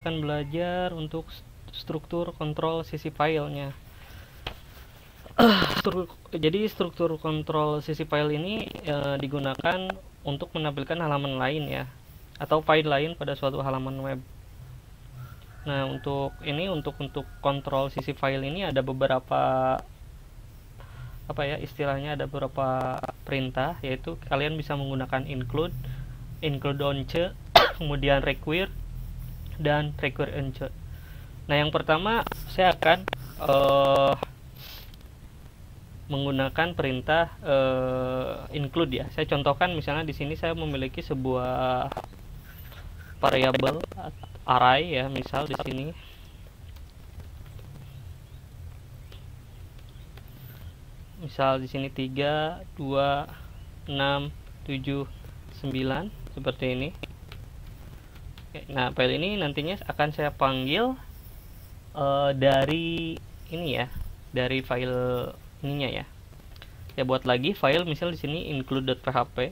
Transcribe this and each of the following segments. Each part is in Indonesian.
akan belajar untuk struktur kontrol sisi filenya. Jadi struktur kontrol sisi file ini digunakan untuk menampilkan halaman lain ya, atau file lain pada suatu halaman web. Nah, untuk kontrol sisi file ini ada beberapa istilahnya ada beberapa perintah, yaitu kalian bisa menggunakan include once, kemudian require dan require once. Nah, yang pertama saya akan menggunakan perintah include ya. Saya contohkan misalnya di sini saya memiliki sebuah variabel array ya, misal di sini. Misal di sini 3, 2, 6, 7, 9 seperti ini. Nah, file ini nantinya akan saya panggil dari ini ya, dari file ininya ya. Saya buat lagi file misal di sini include.php.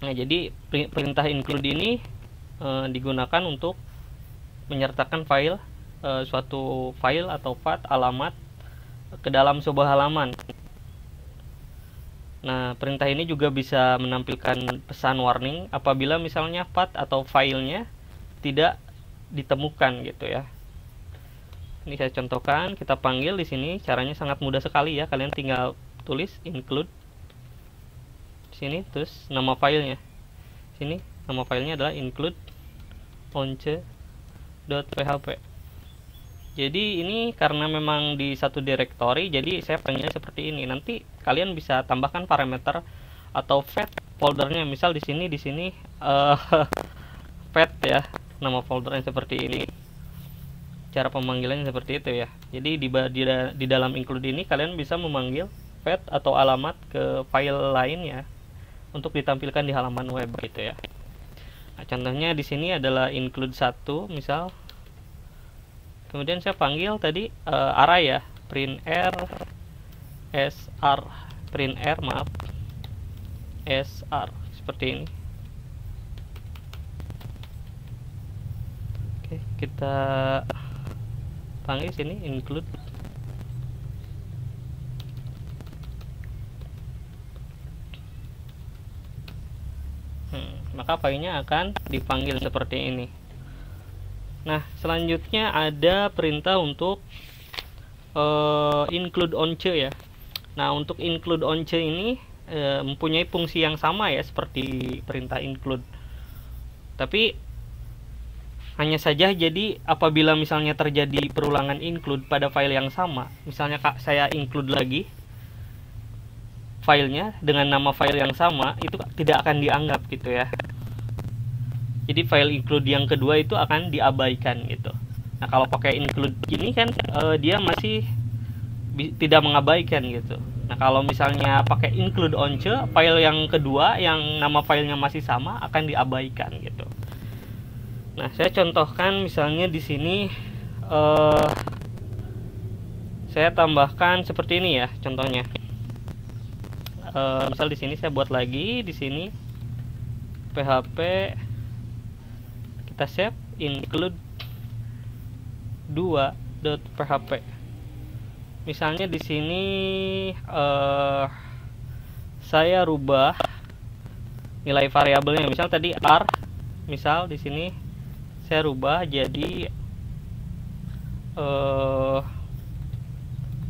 Nah, jadi perintah include ini digunakan untuk menyertakan file suatu file atau path alamat ke dalam sebuah halaman. Nah, perintah ini juga bisa menampilkan pesan warning apabila misalnya path atau filenya tidak ditemukan gitu ya. Ini saya contohkan, kita panggil di sini, caranya sangat mudah sekali ya. Kalian tinggal tulis include di sini, terus nama filenya. Sini nama filenya adalah include once.php. Jadi ini karena memang di satu directory, jadi saya panggilnya seperti ini. Nanti kalian bisa tambahkan parameter atau fetch foldernya. Misal di sini fetch ya, nama foldernya seperti ini. Cara pemanggilannya seperti itu ya. Jadi di dalam include ini kalian bisa memanggil fetch atau alamat ke file lain ya, untuk ditampilkan di halaman web gitu ya. Nah, contohnya di sini adalah include 1 misal. Kemudian saya panggil tadi array ya, print r sr seperti ini. Oke, kita panggil sini include. Maka filenya akan dipanggil seperti ini. Nah, selanjutnya ada perintah untuk include once ya. Nah, untuk include once ini mempunyai fungsi yang sama ya seperti perintah include. Tapi hanya saja jadi apabila misalnya terjadi perulangan include pada file yang sama, misalnya saya include lagi filenya dengan nama file yang sama, itu tidak akan dianggap gitu ya. Jadi file include yang kedua itu akan diabaikan gitu. Nah, kalau pakai include gini kan dia masih tidak mengabaikan gitu. Nah, kalau misalnya pakai include once, file yang kedua yang nama filenya masih sama akan diabaikan gitu. Nah, saya contohkan misalnya di sini saya tambahkan seperti ini ya contohnya. Misal di sini saya buat lagi di sini PHP, kita save include 2.php. Misalnya di sini saya rubah nilai variabelnya, misal tadi r, misal di sini saya rubah jadi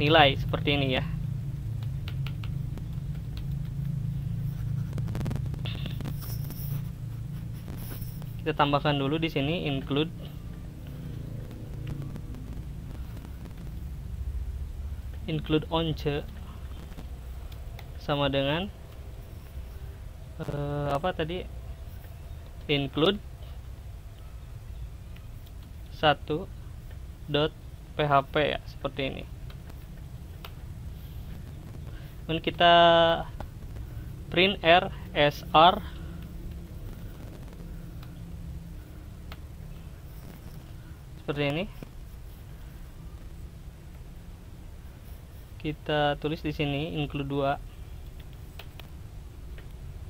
nilai seperti ini ya. Kita tambahkan dulu di sini include once sama dengan apa tadi, include 1.php ya, seperti ini. Dan kita print r sr seperti ini. Kita tulis di sini include 2.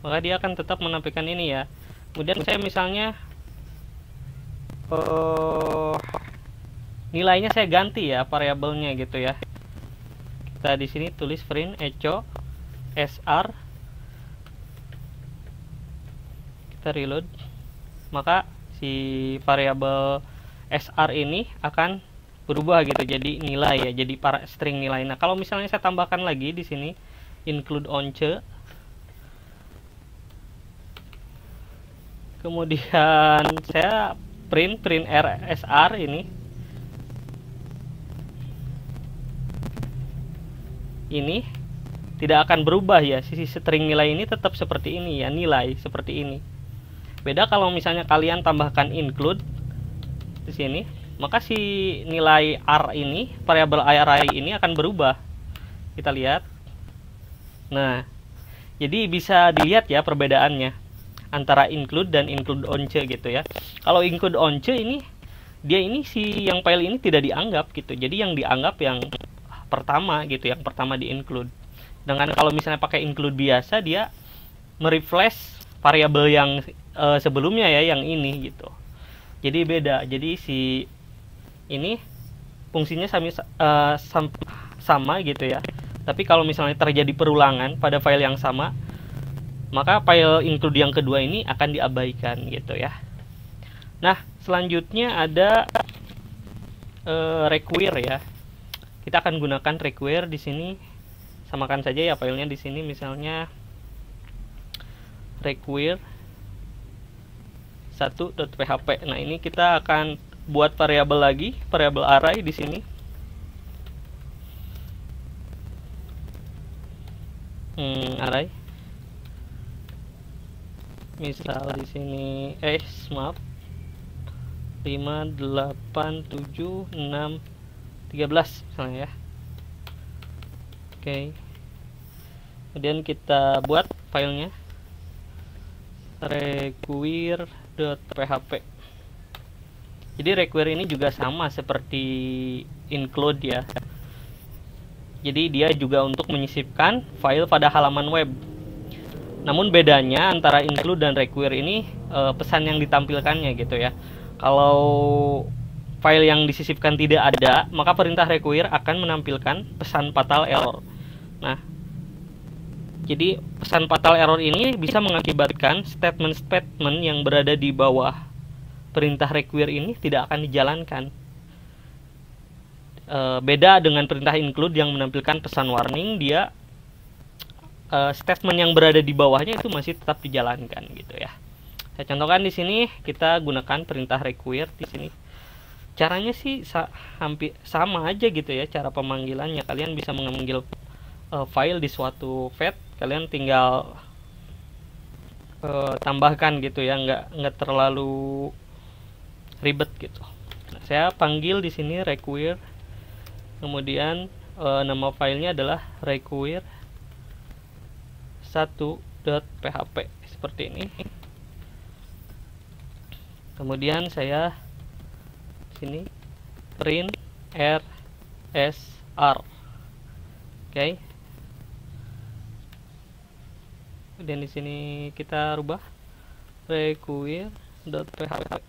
maka dia akan tetap menampilkan ini ya. Kemudian saya misalnya nilainya saya ganti ya variabelnya gitu ya. Kita di sini tulis print echo sr, kita reload, maka si variabel sr ini akan berubah gitu jadi nilai ya, jadi string nilai. Nah, kalau misalnya saya tambahkan lagi di sini include once, kemudian saya print rsr ini tidak akan berubah ya, sisi string nilai ini tetap seperti ini ya, nilai seperti ini. Beda kalau misalnya kalian tambahkan include di sini, maka si nilai r ini, variabel array ini akan berubah. Kita lihat. Nah, jadi bisa dilihat ya perbedaannya antara include dan include once gitu ya. Kalau include once ini, dia ini si yang file ini tidak dianggap gitu. Jadi yang dianggap yang pertama gitu, yang pertama di include. Dengan kalau misalnya pakai include biasa, dia merefresh variabel yang sebelumnya ya, yang ini gitu. Jadi beda. Jadi si ini fungsinya sama gitu ya. Tapi kalau misalnya terjadi perulangan pada file yang sama, maka file include yang kedua ini akan diabaikan gitu ya. Nah, selanjutnya ada require ya. Kita akan gunakan require di sini. Samakan saja ya filenya di sini, misalnya require 1.php. Nah, ini kita akan buat variabel lagi, variabel array di sini. Array. Misal di sini maaf 5 8 7 6 13 misalnya ya. Oke. Kemudian kita buat filenya require.php. Jadi require ini juga sama seperti include ya. Jadi dia juga untuk menyisipkan file pada halaman web. Namun bedanya antara include dan require ini pesan yang ditampilkannya gitu ya. Kalau file yang disisipkan tidak ada, maka perintah require akan menampilkan pesan fatal error. Nah, jadi pesan fatal error ini bisa mengakibatkan statement-statement yang berada di bawah perintah require ini tidak akan dijalankan. Beda dengan perintah include yang menampilkan pesan warning, dia statement yang berada di bawahnya itu masih tetap dijalankan gitu ya. Saya contohkan di sini, kita gunakan perintah require di sini. Caranya sih hampir sama aja gitu ya cara pemanggilannya. Kalian bisa memanggil file di suatu fetch, kalian tinggal tambahkan gitu ya, nggak terlalu ribet gitu. Nah, saya panggil di sini require, kemudian nama filenya adalah require 1.php seperti ini. Kemudian saya sini print rsr. Oke. Kemudian di sini kita rubah require.php.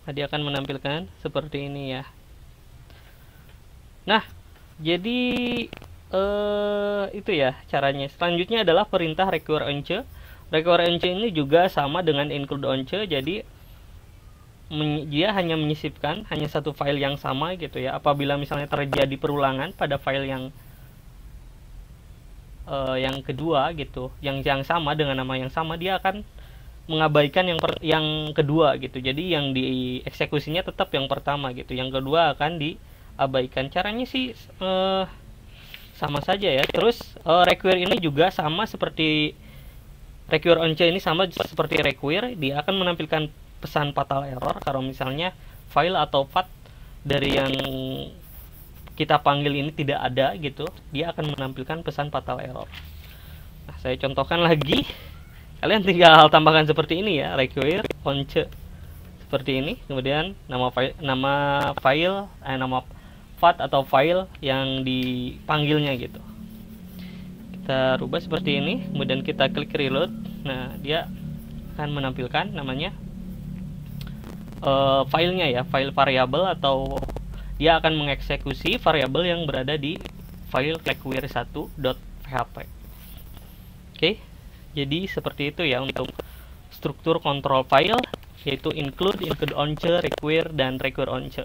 Nah, dia akan menampilkan seperti ini ya. Nah, jadi itu ya caranya. Selanjutnya adalah perintah require once. Require once ini juga sama dengan include once. Jadi dia hanya menyisipkan hanya satu file yang sama gitu ya. Apabila misalnya terjadi perulangan pada file yang kedua gitu, yang sama dengan nama yang sama, dia akan mengabaikan yang kedua gitu. Jadi yang dieksekusinya tetap yang pertama gitu, yang kedua akan diabaikan. Caranya sih sama saja ya. Terus require ini juga sama seperti require once, ini sama seperti require, dia akan menampilkan pesan fatal error kalau misalnya file atau path dari yang kita panggil ini tidak ada gitu, dia akan menampilkan pesan fatal error. Nah, saya contohkan lagi. Kalian tinggal tambahkan seperti ini ya, require once seperti ini, kemudian nama path atau file yang dipanggilnya gitu. kita rubah seperti ini, kemudian kita klik reload. Nah, dia akan menampilkan namanya filenya ya, file variabel, atau dia akan mengeksekusi variabel yang berada di file jQuery1.php. Oke, jadi seperti itu ya untuk struktur kontrol file, yaitu include, include once, require, dan require once.